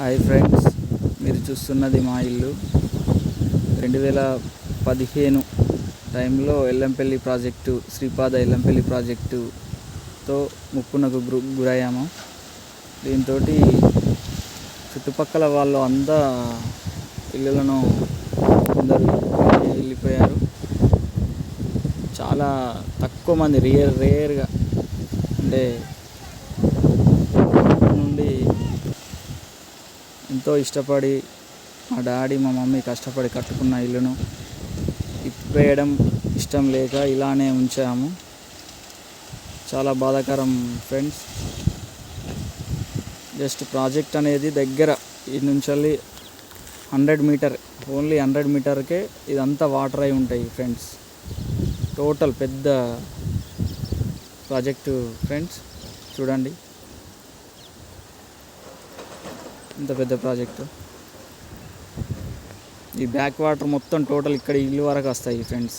Hi friends, మీరు చూస్తున్నది మా ఇల్లు. 2015 టైంలో ఎల్లంపల్లి ప్రాజెక్టు, శ్రీపాద ఎల్లంపల్లి ప్రాజెక్టుతో ముప్పునకు గురయ్యాము. దీంతో చుట్టుపక్కల వాళ్ళు అంతా ఇళ్ళను కొందరు వెళ్ళిపోయారు. చాలా తక్కువ మంది రేర్గా అంటే నుండి ఎంతో ఇష్టపడి మా డాడీ మా మమ్మీ కష్టపడి కట్టుకున్న ఇల్లును ఇప్పేయడం ఇష్టం లేక ఇలానే ఉంచాము. చాలా బాధాకరం ఫ్రెండ్స్. జస్ట్ ప్రాజెక్ట్ అనేది దగ్గర ఈ నుంచి 100 మీటర్, ఓన్లీ 100 మీటర్కే ఇదంతా వాటర్ అయి ఉంటాయి ఫ్రెండ్స్. టోటల్ పెద్ద ప్రాజెక్టు ఫ్రెండ్స్, చూడండి ఇంత పెద్ద ప్రాజెక్టు. ఈ బ్యాక్ వాటర్ మొత్తం టోటల్ ఇక్కడ ఇల్లు వరకు వస్తాయి ఫ్రెండ్స్.